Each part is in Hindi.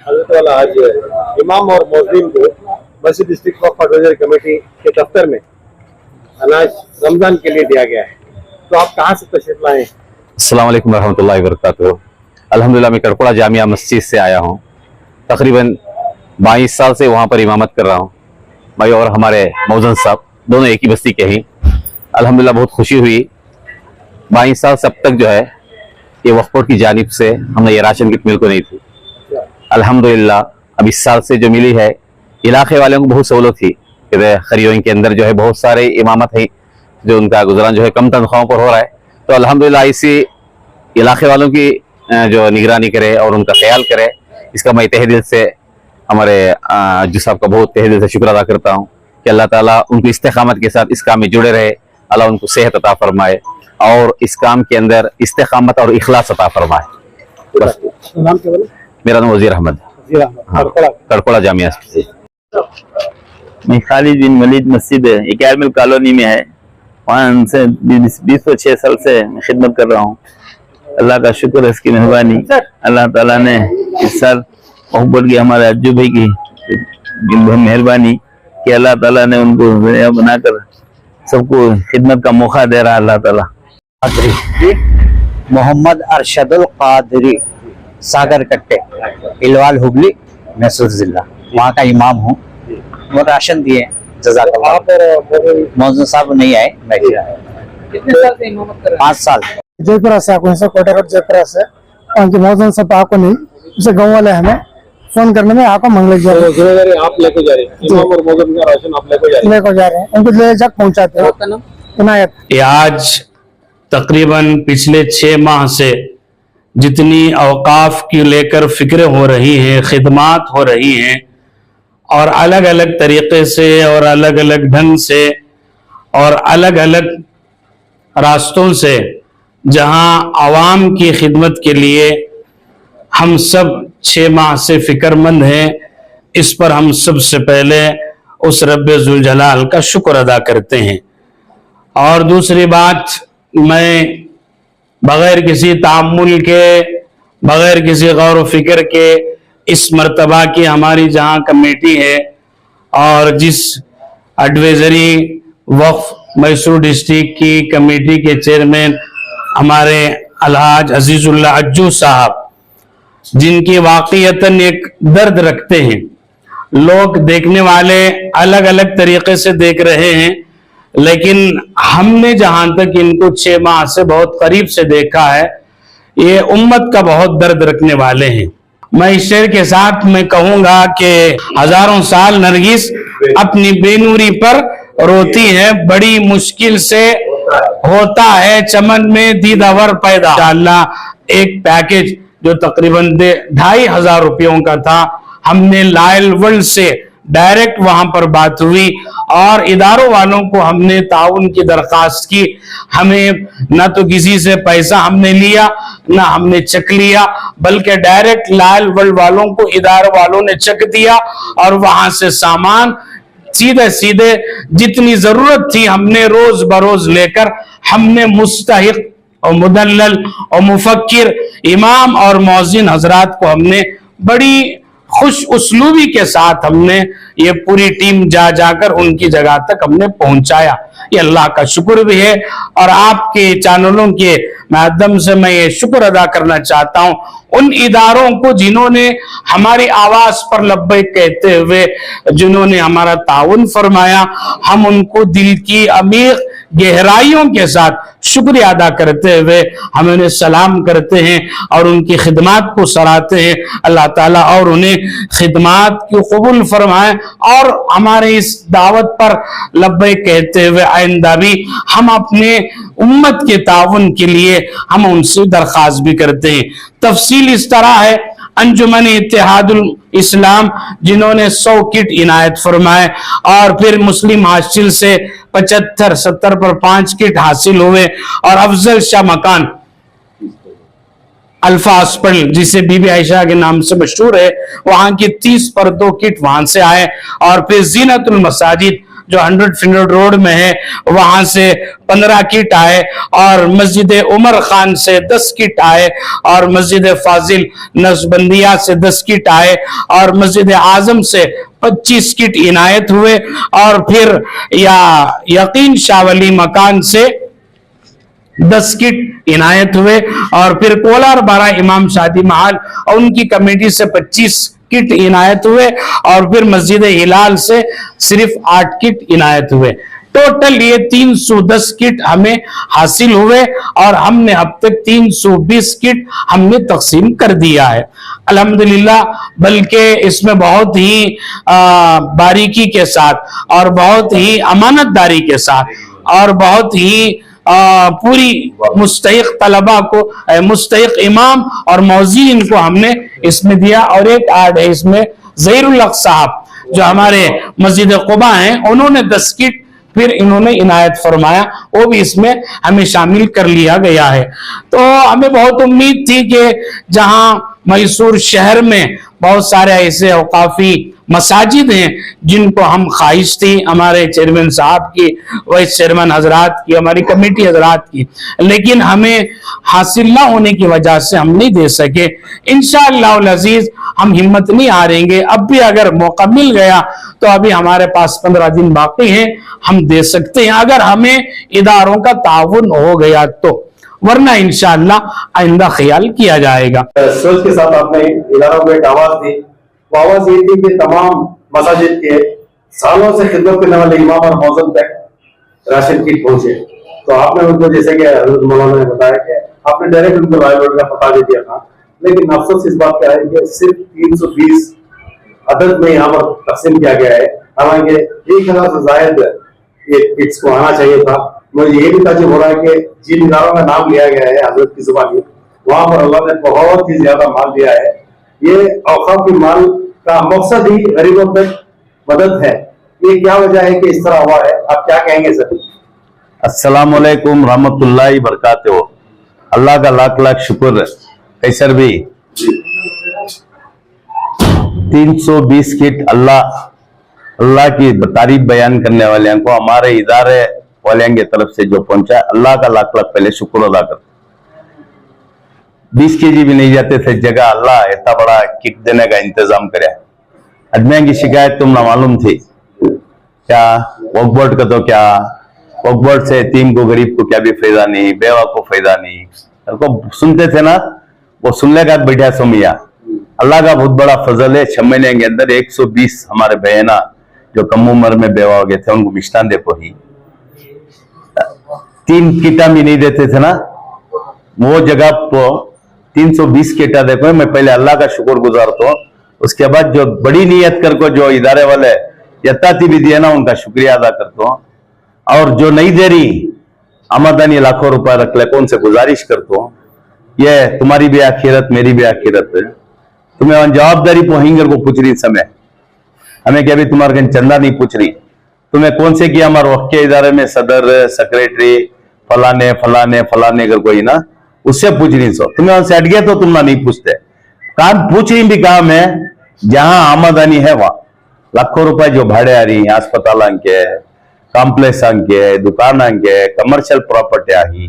हजरत वाला आज इमाम और मौज़िन को मस्जिद डिस्ट्रिक्ट वक्फ एडवाइजरी कमेटी के दफ्तर में अनाज रमजान के लिए दिया गया है। तो आप कहाँ से तशरीफ लाए हैं? अस्सलाम वालेकुम रहमतुल्लाहि व बरकातुहू। अल्हम्दुलिल्लाह मैं कड़कोड़ा जामिया मस्जिद से आया हूँ। तकरीबन 22 साल से वहाँ पर इमामत कर रहा हूँ। भाई और हमारे मौज़न साहब दोनों एक ही बस्ती के हैं। अल्हम्दुलिल्लाह बहुत खुशी हुई। 22 साल से अब तक जो है ये वक्फ बोर्ड की जानिब से हमने ये राशन किट मिल को नहीं थी। अल्हम्दुलिल्लाह अब इस साल से जो मिली है, इलाके वालों को बहुत सहूलत थी। खरियों के अंदर जो है बहुत सारे इमामत हैं जो उनका गुजरान जो है कम तनख्वाहों पर हो रहा है। तो अल्हम्दुलिल्लाह इसी इलाके वालों की जो निगरानी करे और उनका ख्याल करे, इसका मैं तहे दिल से हमारे जो साहब का बहुत तहे दिल से शुक्र अदा करता हूँ कि अल्लाह ताला उनको इस्तेकामत के साथ इस काम में जुड़े रहे। अल्लाह उनको सेहत अता फरमाए और इस काम के अंदर इस्तेकामत और इखलास अता फरमाए। बस नाम क्या बोले? मेरा नाम वजीर अहमद, हाँ, कड़कोड़ा जामिया। मैं खालिद बिन वलीद मस्जिद 11 कॉलोनी में है, वहाँ से 20-26 साल से खिदमत कर रहा हूँ। अल्लाह का शुक्र है, इसकी मेहरबानी। अल्लाह ताला ने इस साल मोहब्बत की हमारे अज्जू भाई की मेहरबानी कि अल्लाह ताला ने उनको बनाकर सबको खिदमत का मौका दे रहा है। अल्लाह ताला मोहम्मद अरशदुल कादरी, सागर कट्टे, इलवाल हुबली, मैसूर जिला, वहाँ का इमाम हूँ। वो राशन दिए जज़ाकल्लाह। मौजूद साहब नहीं आए, मैं कितने साल से इमामत कर रहे हैं? 5 साल। जयपुर से कोटेकोट जयपुर से मौजूद साहब आको नहीं, उसे गाँव वाले हमें फोन करने में आको मंगल जिम्मेदारी आप लेके जा रहे हैं, इमाम और मौजूद का राशन आप लेके जा रहे हैं, उनको ले जाकर पहुँचाते हैं। इनायत ये आज तकरीबन पिछले 6 माह से जितनी औकाफ की लेकर फिक्र हो रही हैं, खिदमात हो रही हैं और अलग अलग तरीके से और अलग अलग ढंग से और अलग अलग रास्तों से जहां आवाम की खिदमत के लिए हम सब 6 माह से फिक्रमंद हैं, इस पर हम सबसे पहले उस रब्बे जुल जलाल का शुक्र अदा करते हैं। और दूसरी बात, मैं बगैर किसी तामुल के, बगैर किसी गौर व फिक्र के इस मर्तबा की हमारी जहां कमेटी है और जिस एडवाइजरी वक्फ मैसूर डिस्ट्रिक्ट की कमेटी के चेयरमैन हमारे अलहाज अजीजुल्लाह अज्जू साहब, जिनकी वाकईतन एक दर्द रखते हैं, लोग देखने वाले अलग अलग तरीके से देख रहे हैं, लेकिन हमने जहां तक इनको 6 माह से बहुत करीब से देखा है, ये उम्मत का बहुत दर्द रखने वाले हैं। मैं इस शेर के साथ मैं कहूंगा कि हजारों साल नरगिस अपनी बेनूरी पर रोती है, बड़ी मुश्किल से होता है चमन में दीदावर पैदा। अल्लाह एक पैकेज जो तकरीबन 2500 रुपयों का था, हमने लायल वर्ल्ड से डायरेक्ट वहां पर बात हुई और इदारों वालों को हमने ताउन की दरखास्त की। हमें न तो किसी से पैसा हमने लिया, ना हमने चेक लिया, बल्कि डायरेक्ट लायल वर्ल्ड वालों को इदारों वालों ने चेक दिया और वहां से सामान सीधे सीधे जितनी जरूरत थी हमने रोज बरोज लेकर हमने मुस्तहिक और मुदल्लल और मुफक्किर इमाम और मौज़िन हजरात को हमने बड़ी खुश उसलूबी के साथ हमने ये पूरी टीम जा जाकर उनकी जगह तक हमने पहुंचाया। ये अल्लाह का शुक्र भी है और आपके चैनलों के माध्यम से मैं ये शुक्र अदा करना चाहता हूं उन इदारों को जिन्होंने हमारी आवाज पर लब्बैक कहते हुए जिन्होंने हमारा ताउन फरमाया। हम उनको दिल की अमीर गहराइयों के साथ शुक्रिया अदा करते हुए हम उन्हें सलाम करते हैं और उनकी खिदमात को सराहते हैं। अल्लाह ताला और उन्हें खिदमात की कबूल फरमाए और हमारे इस दावत पर लब्बैक कहते हुए आइंदा भी हम अपने उम्मत के ताउन के लिए हम उनसे दरख्वास्त भी करते हैं। तफसील इस तरह है, अंजुमन इत्तेहादुल इस्लाम जिन्होंने 100 किट इनायत फरमाए और फिर मुस्लिम हासिल से 75-70 पर 5 किट हासिल हुए और अफजल शाह मकान अल्फा हॉस्पिटल जिसे बीबी आयशा के नाम से मशहूर है, वहां की 30 पर 2 किट वहां से आए और फिर जीनतुल मसाजिद जो 100 फिनर रोड में है वहां से 15 किट आए, और मस्जिद उमर खान से 10 किट आए, और मस्जिद फाजिल नसबंदिया से 10 किट आए, और मस्जिद आजम से 25 किट इनायत हुए, और फिर यकीन शावली मकान से 10 किट इनायत हुए, और फिर कोलार बारा इमाम शादी महल और उनकी कमेटी से 25 किट इनायत हुए, और फिर मस्जिद हिलाल से सिर्फ 8 किट इनायत हुए। टोटल ये 310 किट हमें हासिल हुए, और हमने अब तक 320 किट हमने तकसीम कर दिया है अल्हम्दुलिल्लाह। बल्कि इसमें बहुत ही बारीकी के साथ और बहुत ही अमानतदारी के साथ और बहुत ही पूरी मुस्तहिक तलबा को, मुस्तहिक इमाम और मौज़ीन को हमने इसमें दिया। और एक ऐड है इसमें, ज़हीरुल हक साहब जो हमारे मस्जिद कुबा हैं, उन्होंने 10 किट फिर इन्होंने इनायत फरमाया, वो भी इसमें हमें शामिल कर लिया गया है। तो हमें बहुत उम्मीद थी कि जहां मैसूर शहर में बहुत सारे ऐसे औकाफी मसाजिद हैं जिनको हम ख्वाहिश थी हमारे चेयरमैन साहब की, वाइस चेयरमैन हजरात की, हमारी कमेटी हजरात की, लेकिन हमें हासिल ना होने की वजह से हम नहीं दे सके। इंशाअल्लाह अज़ीज हम हिम्मत नहीं हारेंगे, अब भी अगर मौका मिल गया तो अभी हमारे पास 15 दिन बाकी हैं, हम दे सकते हैं अगर हमें इदारों का ताउन हो गया तो, वरना इंशाअल्लाह आइंदा ख्याल किया जाएगा। सोच के साथ आपने इदारों को एक आवाज दी, वो आवाज ये थी कि तमाम मसाजिद के सालों से खिदमत करने वाले इमाम और मौज़िन तक राशन किट पहुंचे। तो आपने उनको, जैसे कि हज़रत मौलाना ने बताया कि आपने डायरेक्ट उनको लाइव का पता दे दिया था, लेकिन अफसोस इस बात का है कि सिर्फ 320 अदद में यहाँ पर तकसीम किया गया है, हालांकि 1000 से जायद ये किट्स को आना चाहिए था। मुझे ये भी ताजुब हो रहा है कि जिन इदारों का नाम लिया गया है हजरत की जुबानी, वहां पर अल्लाह ने बहुत ही ज्यादा माल दिया है। ये औकाफी माल का मकसद ही गरीबों तक मदद है। ये क्या वजह है कि इस तरह हुआ है, आप क्या कहेंगे सर? अस्सलाम वालेकुम रहमतुल्लाहि बरकातहू। अल्लाह का लाख लाख शुक्र। कैसर भी 320 किट अल्लाह की तारीफ बयान करने वाले को, हमारे इदारे वाले की तरफ से जो पहुंचा, अल्लाह का लाख लाख पहले शुक्र अदा कर। 20 केजी भी नहीं जाते थे, जगह अल्लाह इतना बड़ा किट देने का इंतजाम करे। अजमेर की शिकायत तुमने मालूम थी क्या, वक्फ बोर्ड का, तो क्या वक्फ बोर्ड से यतीम को, गरीब को क्या भी फायदा नहीं, बेवा को फायदा नहीं, को सुनते थे ना, वो सुनने का बैठा सोमिया। अल्लाह का बहुत बड़ा फजल है, 6 महीने के अंदर 120 हमारे बहना जो कम उम्र में बेवा हो गए थे उनको मिष्टान दे पहुंची। 3 किटा भी नहीं देते थे ना, वो जगह तो 320 किटा देखो। मैं पहले अल्लाह का शुक्र गुजारता हूँ, उसके बाद जो बड़ी नियत कर को जो इदारे वाले यत्ताती भी दिए ना, उनका शुक्रिया अदा करता हूँ। और जो नहीं दे रही आमदनी लाखों रुपए रख ले, कौन से गुजारिश करता हूँ, ये तुम्हारी भी आखिरत मेरी भी आखिरत है। तुम्हें जवाबदारी पोहिंगर को पूछ रही समय, हमें क्या भी तुम्हारे कहीं चंदा नहीं पूछ रही। तुम्हें कौन से किया हमारे वक्त के इदारे में सदर सेक्रेटरी फलाने फलाने फलाने अगर कोई ना, उससे पूछ रही सो। तुम्हें वहां से हट गया तो तुम ना नहीं पूछते। काम पूछ रही भी काम है, जहां आमदनी है वहां लाखों रुपए जो भाड़े आ रही, अस्पताल के, कॉम्प्लेक्स के, दुकान के, कमर्शियल प्रॉपर्टी आ रही,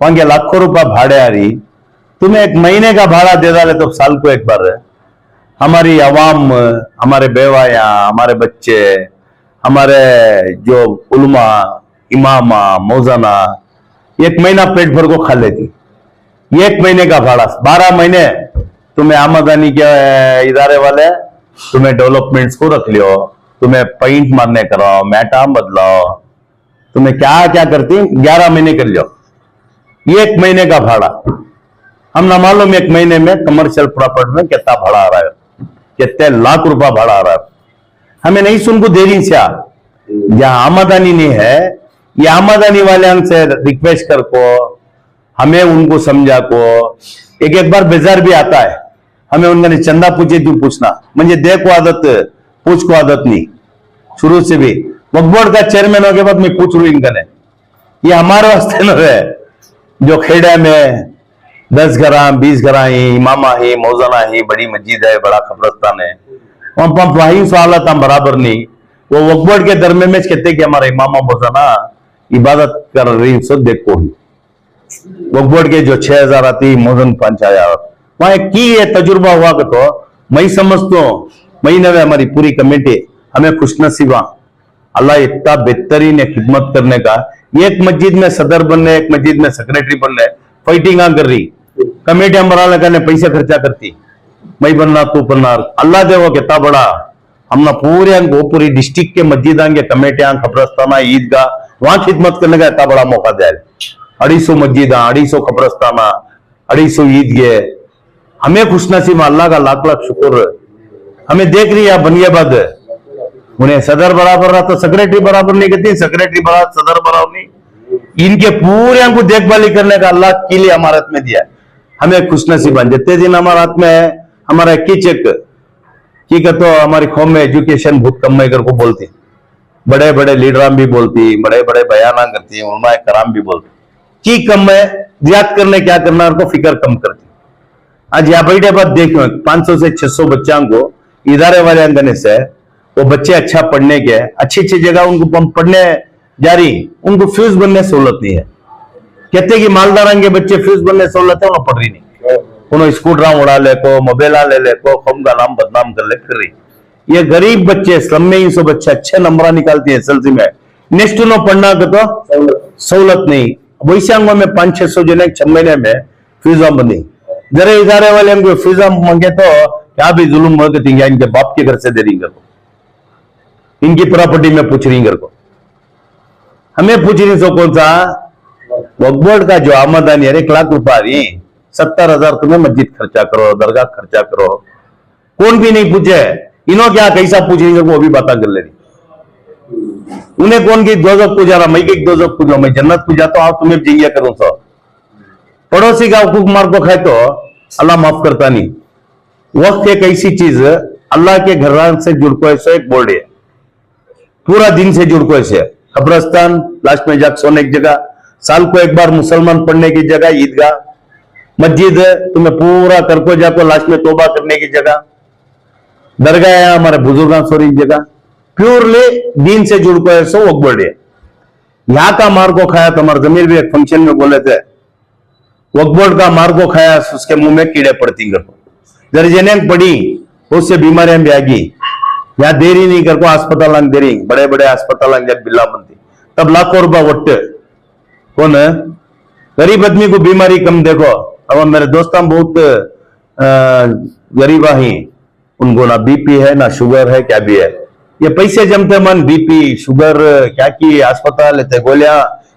वहां के लाखों रुपए भाड़े आ रही। तुम्हें 1 महीने का भाड़ा दे डाले तो साल को एक बार हमारी अवाम, हमारे बेवाया, हमारे बच्चे, हमारे जो उलमा, इमामा, मौजाना 1 महीना पेट भर को खा लेती। 1 महीने का भाड़ा, 12 महीने तुम्हें आमदनी के इदारे वाले तुम्हें डेवलपमेंट्स को रख लियो, तुम्हें पेंट मारने कराओ, मैटाम बदलाओ, तुम्हें क्या क्या करती 11 महीने कर लो। 1 महीने का भाड़ा हम ना मालूम 1 महीने में कमर्शियल प्रॉपर्टी में कितना भाड़ा आ रहा है, कितने लाख रुपया भाड़ा आ रहा है। हमें नहीं सुन को देरी से जहां आमदनी नहीं है, ये आमदनी वाले से रिक्वेस्ट कर को हमें उनको समझा को एक बार बेजार भी आता है, हमें उनका चंदा पूछे क्यों पूछना, मुझे देखो आदत पूछ को आदत नहीं शुरू से भी। वक्फ बोर्ड का चेयरमैन होने के बाद मैं पूछ रू इनका ने, ये हमारे वास्ते न है जो खेड़े में 10 घरा 20 घरा ही इमामा ही मौजाना ही बड़ी मस्जिद है, बड़ा कब्रस्तान है, वहां वही हालत हम बराबर नहीं। वो वक्फ बोर्ड के दरमे में कहते कि हमारे इमाम बोसाना इबादत कर रही सो देखो ही वक्फ बोर्ड के जो 6000 आती मोजन पंचाया वहां की ये तजुर्बा हुआ कि तो मैं समझता हूँ महीने में हमारी पूरी कमेटी हमें खुशनसीबा अल्लाह इतना बेहतरीन है खिदमत करने का। एक मस्जिद में सदर बनने एक मस्जिद में सेक्रेटरी बनने फाइटिंग कर रही कमेटी हमारा लगाने पैसे खर्चा करती मैं बनना तू बनना अल्लाह दे वो कितना बड़ा हमने पूरी डिस्ट्रिक्ट के मस्जिद के कमेटियां खबरस्ताना ईदगाह वहां खिदमत करने का इतना बड़ा मौका दिया 250 मस्जिद 250 खबरस्ताना 250 ईदगाह हमें खुशनसीब अल्लाह का लाख लाख शुक्र हमें देख रही है बनियाबाद उन्हें सदर बराबर रहा तो सेक्रेटरी बराबर नहीं करती सेक्रेटरी बराबर सदर बराबर नहीं इनके पूरे को देखभाली करने का अल्लाह के लिए हमारे हाथ में दिया हमें खुशनसीब जितने दिन हमारे हाथ में है हमारा की चेक की तो हमारी कौम में एजुकेशन बहुत कम कर को बोलती बड़े बड़े लीडराम भी बोलती बड़े बड़े बयाना करती है उलमा कराम भी बोलती की कम है ज्यादा करने क्या करना उनको फिक्र कम करती आज यहाँ बैठे बात देखो 500 से 600 बच्चों को इदारे वाले अंगने से वो बच्चे अच्छा पढ़ने के अच्छी अच्छी जगह उनको पढ़ने जा रही उनको फ्यूज बनने सहूलत नहीं है कहते कि मालदार के बच्चे फ्यूज बनने सहूलत है उन्हें पढ़ रही नहीं उन्होंने स्कूटर उड़ा ले को मोबाइल ले ले को कौम का नाम बदनाम कर ले फिर रही ये गरीब बच्चे स्लम में ही सब बच्चे अच्छे नंबर निकालती है एसएलसी में नेक्स्ट उन्होंने पढ़ना का तो सहूलत नहीं वैसे में 500-600 जने 6 महीने में फीसा बनी जरा इदारे वाले हमको फीसा मांगे तो क्या भी जुल्म होती इनके बाप के घर से दे रही को इनकी प्रॉपर्टी में पूछ रही को हमें पूछ रही सो कौन सा वक्फ बोर्ड का जो आमदनी है 1 लाख रुपया रही 70,000 तुम्हें मस्जिद खर्चा करो दरगाह खर्चा करो कौन भी नहीं पूछे इन्हों क्या कैसा पूछेंगे वो भी बात कर ले रही उन्हें कौन की दोजख पूजा रहा मैं की दोजख पूछो मैं जन्नत पूजा तो आप तुम्हें जिंगिया करूं सो पड़ोसी का हुकूक मार को खाए तो अल्लाह माफ करता नहीं वक्त एक ऐसी चीज अल्लाह के घर से जुड़ को ऐसा एक बोर्ड है पूरा दिन से जुड़ को ऐसे कब्रस्तान लास्ट में जाकर सोने की जगह साल को एक बार मुसलमान पढ़ने की जगह ईदगाह मस्जिद तुम्हें पूरा करको जाको लास्ट में तोबा करने की जगह दरगाह है हमारे बुजुर्ग सोरी जगह प्योरली दीन से जुड़ को ऐसा वक्फ बोर्ड है यहाँ का मार को खाया तो हमारे जमीर भी एक फंक्शन में बोले थे वक्फ बोर्ड का मार को खाया उसके मुंह में कीड़े पड़ती कर दर्जने पड़ी उससे बीमारियां भी आ गई यहाँ देरी नहीं कर को अस्पताल दे रही बड़े बड़े अस्पताल जब बिल्ला बनती तब लाखों रुपया वट कौन है गरीब आदमी को बीमारी कम देखो अब मेरे दोस्तों बहुत गरीबा ही उनको ना बीपी है ना शुगर है क्या भी है ये पैसे जमते मन बीपी शुगर क्या की अस्पताल लेते गोलियां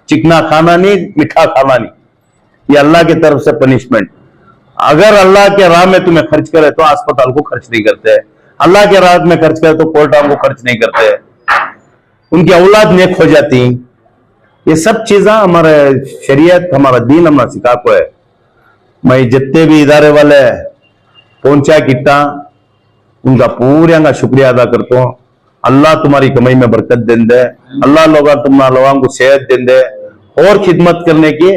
चिकना खाना नहीं मीठा खाना नहीं ये अल्लाह की तरफ से पनिशमेंट अगर अल्लाह के राह में तुम्हें खर्च करे तो अस्पताल को खर्च नहीं करते अल्लाह के राह में खर्च करे तो कोर्टा को खर्च नहीं करते उनकी औलाद नेक हो जाती ये सब चीजें हमारे शरीयत हमारा दीन हमारा सिखा को है मैं जितने भी इदारे वाले पहुंचा कितना उनका पूरे का शुक्रिया अदा करता हूँ अल्लाह तुम्हारी कमाई में बरकत दें दे अल्लाह लोगों को सेहत दें दे और खिदमत करने की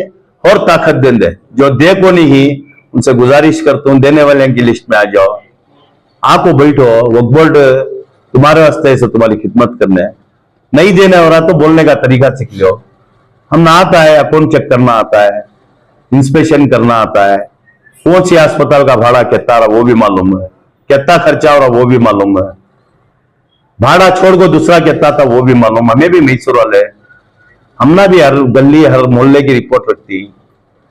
और ताकत दें दे जो देखो नहीं उनसे गुजारिश करता हूँ देने वाले की लिस्ट में आ जाओ आपको बैठो वक्फ बोर्ड तुम्हारे वास्ते से तुम्हारी खिदमत करने नहीं देने हो रहा तो बोलने का तरीका सीख लो हम आता है अकाउंट चेक करना आता है इंस्पेक्शन करना आता है कौन सी अस्पताल का भाड़ा कितना रहा वो भी मालूम है कितना खर्चा हो रहा वो भी मालूम है भाड़ा छोड़ को दूसरा कितना था वो भी मालूम हमें भी मैसूर वाले हमना भी हर गली हर मोहल्ले की रिपोर्ट रखती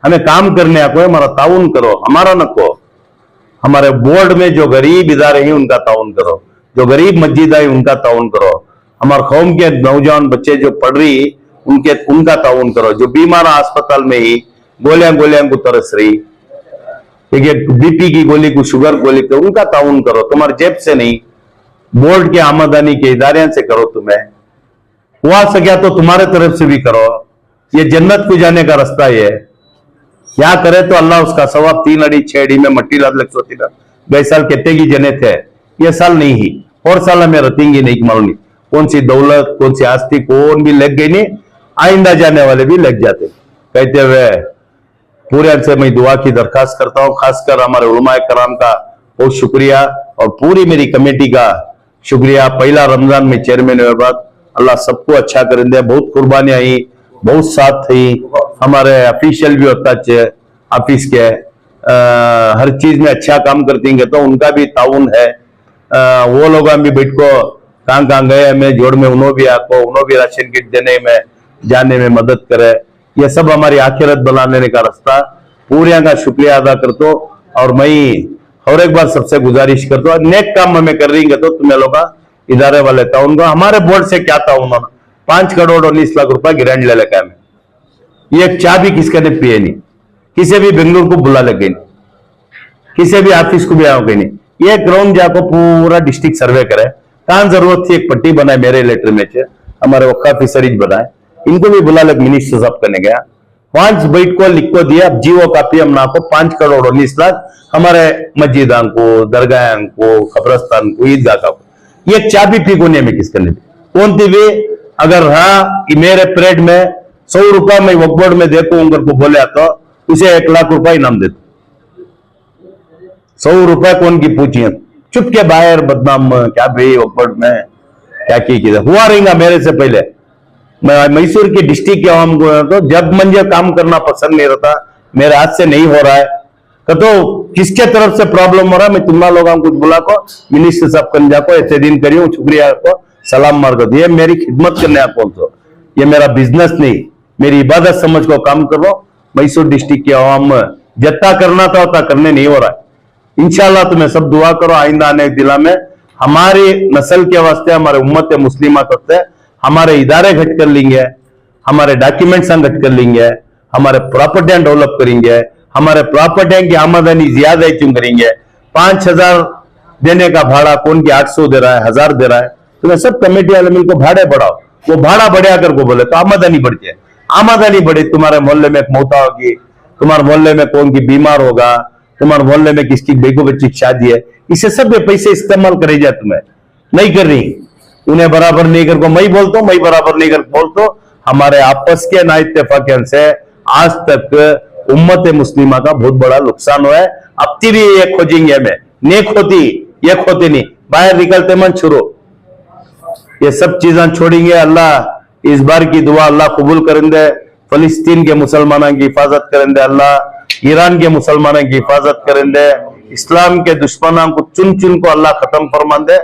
हमें काम करने आपको हमारा ताउन करो हमारा नको हमारे बोर्ड में जो गरीब इदारे हैं उनका ताउन करो जो गरीब मस्जिद है उनका ताउन करो हमारे कौम के नौजवान बच्चे जो पढ़ रही उनका ताउन करो जो बीमार अस्पताल में ही गोलियां को तरस रही ठीक है बीपी की गोली को शुगर गोली को उनका ताउन करो तुम्हारे जेब से नहीं बोर्ड के आमदनी के इदारे से करो तुम्हें हुआ सके तो तुम्हारे तरफ से भी करो ये जन्नत को जाने का रास्ता ये क्या करे तो अल्लाह उसका सवाब 3 अड़ी 6 अड़ी में मट्टी लाद लग सोती था गए साल कितने की जने थे ये साल नहीं ही और साल हमें रतेंगी नहीं मालूम कौन सी दौलत कौन सी आस्ती कौन भी लग गई नहीं आइंदा जाने वाले भी लग जाते कहते हुए पूरे से मैं दुआ की दरखास्त करता हूँ खासकर हमारे उलमाए कराम का बहुत शुक्रिया और पूरी मेरी कमेटी का शुक्रिया। पहला रमजान में चेयरमैन हुए बाद अल्लाह सबको अच्छा करेंगे। बहुत कुर्बानियां आई, बहुत साथ थी, हमारे ऑफिशियल भी होता है ऑफिस के हर चीज में अच्छा काम करती हैं तो उनका भी ताउन है। वो लोग भी बैठ को कहाँ गए हमें जोड़ में उन्होंने भी आको उन्होंने भी राशन किट देने में जाने में मदद करे। ये सब हमारी आखिरत बनाने का रास्ता। पूरे का शुक्रिया अदा करते और मैं और एक बार सबसे गुजारिश करता हूँ नेक काम हमें कर रही है तो तुम्हें लोग इदारे वाले था उनका हमारे बोर्ड से क्या था उन्होंने 5 करोड़ 19 लाख रुपए ग्रांट ले लेकर हमें। ये एक चाय भी किसके ने पिए नहीं, किसी भी बेंगलुरु को बुला लगे नहीं, किसी भी ऑफिस को भी आओगे नहीं। ये ग्राउंड जाको पूरा डिस्ट्रिक्ट सर्वे करे कहां जरूरत थी एक पट्टी बनाए मेरे लेटर में से हमारे वक्का फिशरीज बनाए इनको भी बुला लग मिनिस्टर साहब करने गया 5 बैठ को लिख को दिया जीवो कापी हम ना को 5 करोड़ 19 लाख हमारे मस्जिदां को दरगाह को कब्रस्तान को ईदगाह का ये चाबी पी को नहीं में किसके लिए कौन थी वे अगर हाँ मेरे परेड में 100 रुपया मैं वक्फ बोर्ड में देखो उनकर को बोले तो उसे 1 लाख रुपया इनाम देता। 100 रुपए कौन की पूछिए चुप के बाहर बदनाम क्या भाई वक्फ बोर्ड में क्या की हुआ रहेगा मेरे से पहले मैं मैसूर की डिस्ट्रिक्ट के आवाम को तो जब मुझे काम करना पसंद नहीं रहता मेरे हाथ से नहीं हो रहा है तो किसके तरफ से प्रॉब्लम हो रहा है मैं तुम्हारा लोगों को कुछ बुला को मिनिस्टर साहब कन जाको ऐसे दिन करियो शुक्रिया को सलाम मार को ये मेरी खिदमत करने आपको तो ये मेरा बिजनेस नहीं मेरी इबादत समझ को काम करो। मैसूर डिस्ट्रिक्ट के आवाम जितना करना था उतना करने नहीं हो रहा है। इंशाल्लाह तुम्हें सब दुआ करो आइंदा आने जिला में हमारी नस्ल के वास्ते हमारे उम्मत मुस्लिमा करते हमारे इदारे घट कर लेंगे हमारे डॉक्यूमेंट्स घट कर लेंगे हमारे प्रॉपर्टियां डेवलप करेंगे हमारे प्रॉपर्टियां की आमदनी ज्यादा क्यों करेंगे। 5,000 देने का भाड़ा कौन की 800 दे रहा है 1000 दे रहा है तुम्हें सब कमेटी वाले मिलकर भाड़े बढ़ाओ वो भाड़ा बढ़िया कर को बोले तो आमदनी बढ़ जाए। आमदनी बढ़े तुम्हारे मोहल्ले में एक मौता होगी तुम्हारे मोहल्ले में कौन की बीमार होगा तुम्हारे मोहल्ले में किसकी बेगो बच्ची की शादी है इसे सब पैसे इस्तेमाल करे जाए तुम्हें नहीं कर रही उन्हें बराबर नहीं कर को मैं बोलता हूं मैं बराबर नहीं कर बोलता हमारे आपस के ना इत्तेफाक से आज तक उम्मत मुस्लिमा का बहुत बड़ा नुकसान हुआ है। अब भी ये खोजेंगे हमें नेक होती ये खोते नहीं बाहर निकलते मन शुरू ये सब चीजें छोड़ेंगे। अल्लाह इस बार की दुआ अल्लाह कबूल करेंगे। फलस्तीन के मुसलमानों की हिफाजत करेंगे अल्लाह ईरान के मुसलमानों की हिफाजत करेंगे इस्लाम के दुश्मनों को चुन चुन को अल्लाह खत्म फरमा दे।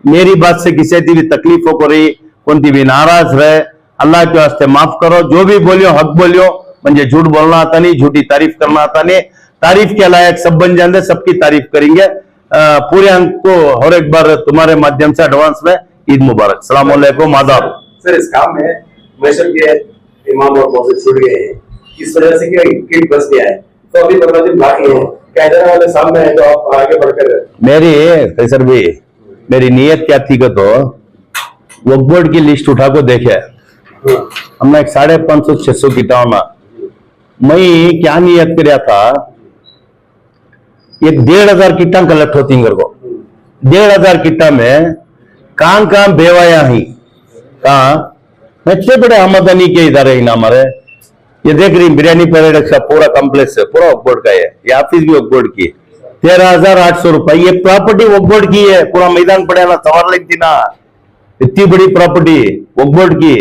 मेरी बात से किसी की भी तकलीफ हो रही कौन भी नाराज रहे अल्लाह के वास्ते माफ करो। जो भी बोलियो हक बोलियो मुझे झूठ बोलना आता नहीं झूठी तारीफ करना आता नहीं तारीफ के लायक सब बन जाते सबकी तारीफ करेंगे। पूरे अंक को और एक बार तुम्हारे माध्यम से एडवांस में ईद मुबारक सलाम अलैकुम आदाब। सर इस काम में मैसूर के इमाम और मौजूद छूट गए हैं इस वजह से कि किट बच गया है तो अभी 15 दिन बाकी है कैदर वाले सामने है तो आप आगे बढ़कर मेरी कैसर भी मेरी नीयत क्या थी तो वक्फ बोर्ड की लिस्ट उठा को देखे हमने 550-600 किटा होना मैं क्या नियत कराया था एक 1,500 किटा कलेक्ट होती को 1,500 किटा में कहां बेवाया ही कहा इतने बड़े आमदनी के इधारे ही ना हमारे ये देख रही बिरयानी परेड का पूरा कॉम्प्लेक्स है पूरा वक्फ बोर्ड का है ये ऑफिस भी वक्फ बोर्ड की 13,800 रुपए ये प्रॉपर्टी वक्फ बोर्ड की है पूरा मैदान पड़े ना सवार लगती ना इतनी बड़ी प्रॉपर्टी वक्फ बोर्ड की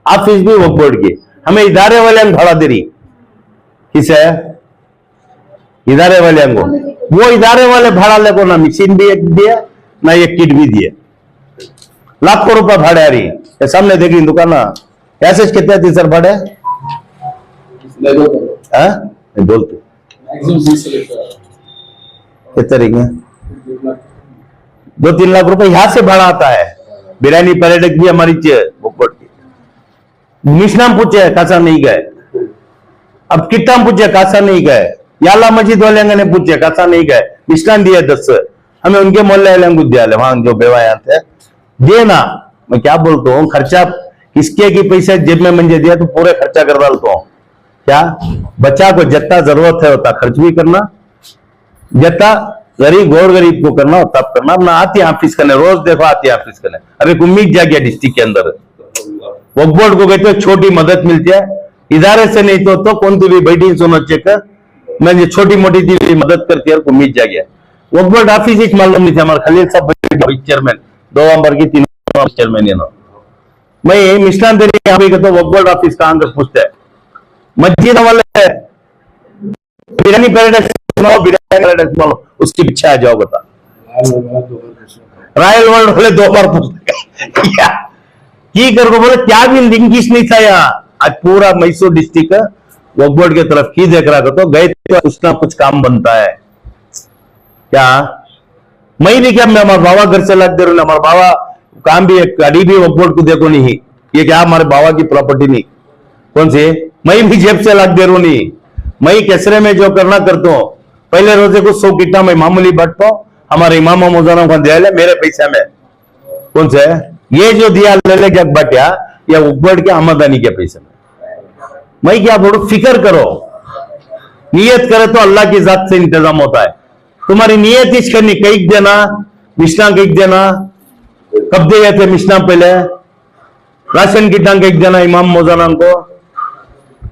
ऑफिस भी वक्फ बोर्ड की हमें इदारे वाले भाड़ा दे रही किसे इदारे वाले को वो इदारे वाले भाड़ा ले को ना मशीन भी एक दिया ना एक किट भी दिए लाखों रुपए भाड़े आ रही है सामने देख रही दुकान ऐसे कितने थी सर भाड़े बोलते कितने 2-3 लाख रुपए यहां से भाड़ा आता है। बिरयानी परेड भी हमारी मिशनाम पूछे कासा नहीं गए अब किट्टाम पूछे कासा नहीं गए याला मस्जिद वाले ने पूछे कासा नहीं गए मिष्ठान दिए 10 हमें उनके मोहल्ले वाले को दिया वहां जो बेवाया थे देना मैं क्या बोलता हूँ खर्चा किसके की पैसे जेब में मंजे दिया तो पूरे खर्चा कर डालता हूँ क्या बच्चा को जितना जरूरत है उतना खर्च भी करना जितना गरीब गौर गरीब को करना हो तब करना अपना आती ऑफिस करने रोज देखो आती ऑफिस करने अभी उम्मीद जा गया डिस्ट्रिक्ट के अंदर वक्फ बोर्ड को कहते छोटी मदद मिलती है इदारे से नहीं तो कौन सी भी बैठी सुनो चेक मैं छोटी मोटी चीज मदद करती है उम्मीद जा गया वक्फ बोर्ड ऑफिस ही मालूम नहीं था हमारे खलील साहब चेयरमैन 2 नंबर की 3 नंबर चेयरमैन है ना मैं मिष्टान देने यहाँ पे तो वक्फ बोर्ड ऑफिस कहाँ अंदर पूछते हैं मस्जिद वाले बिरयानी पैराडाइज बिरयानी पैराडाइज उसके पीछे आ जाओ बता रॉयल वर्ल्ड वाले 2 बार पूछते क्या की कर को बोले क्या भी लिंकिश नहीं था यहाँ आज पूरा मैसूर डिस्ट्रिक्ट वक्फ बोर्ड की तरफ की देख रहा तो गए तो कुछ ना कुछ काम बनता है क्या मैं नहीं क्या मैं हमारे बाबा घर से लग दे रहा हमारे बाबा काम भी एक गाड़ी भी वक्फ बोर्ड को देखो नहीं ये क्या हमारे बाबा की प्रॉपर्टी नहीं कौन सी मैं भी जेब से लग दे रू नहीं मैं कैसरे में जो करना करता हूँ पहले रोजे को 100 किट्टा मैं मामूली बांटता हूँ हमारे इमाम मौजाना को दिया मेरे पैसे में कौन से ये जो दिया ले जग बांटा या वक्फ बोर्ड के आमदनी के पैसे में मैं क्या बोलूं फिक्र करो नियत करे तो अल्लाह की जात से इंतजाम होता है तुम्हारी नियत इस करनी कई देना मिश्ना कई देना कब दे गए थे मिश्ना पहले राशन की टांग एक देना इमाम मौजाना को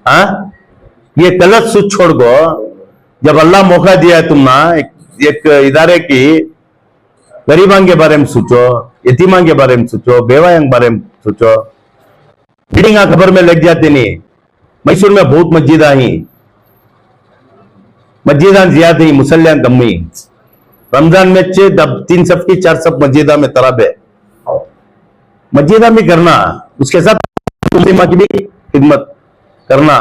हाँ ये गलत सोच छोड़ को जब अल्लाह मौका दिया है तुम ना एक इदारे की गरीबां के बारे में सोचो यतीमां के बारे में सोचो बेवाओं के बारे में सोचो बिल्डिंग खबर में लग जाते नहीं मैसूर में बहुत मस्जिद ही मस्जिदा ज्यादा ही मुसल्लियां कम ही रमजान में 3 सफ की 4 सफ मस्जिदा में तराब है मस्जिदा भी करना उसके साथ की भी खिदमत करना